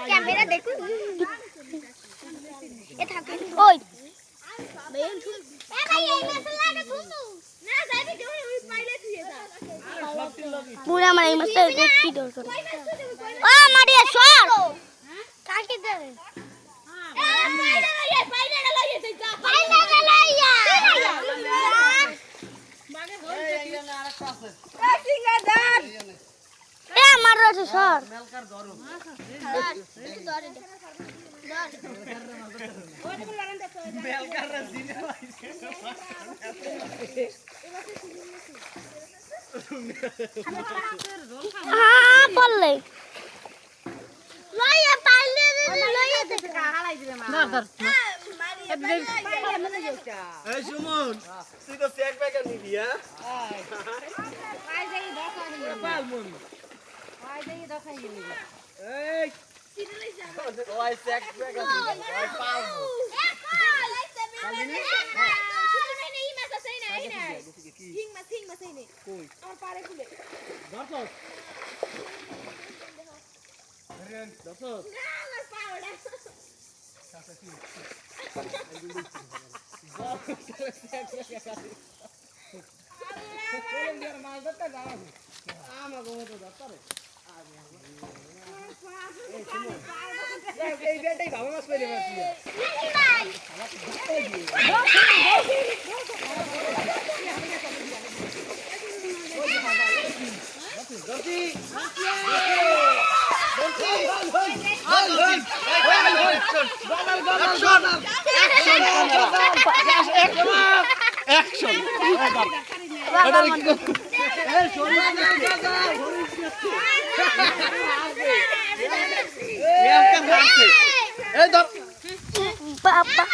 camera দেখুন এ থাকে ওই বেন শুন এ ভাই এই মশলাটা শুনু না যাবি তুই ওই পাইলে তুই যা পুরা মানে এই মশলা দেখি দরকার ও মারিয়া সর কাকে দে হ্যাঁ পাইলে লইয়ে যা পাইলে লইয়া মাগে ধরে এই না আরেকটা আছে এ সিঙ্গাদার এ আমার রসে সর মেলকার ধরো ধরে দে মেলকার রে দিনে হ্যাঁ বললে লইয়া পাইলে লইয়া দে হালাই দিলে মা ধর এই সুমন তুই তো চেক ব্যাগ নিবি হ্যাঁ পাই যাই দেখা নিবি পাল মন পাই যাই দেখা নিবি এই ওই চেক ব্যাগ নিবি ওই পাল আমার পারে খুলে দর্শক দর্শক না আমার পাওড়া এই বেটাই ভালো মাছ পেয়ে যাবে বাবা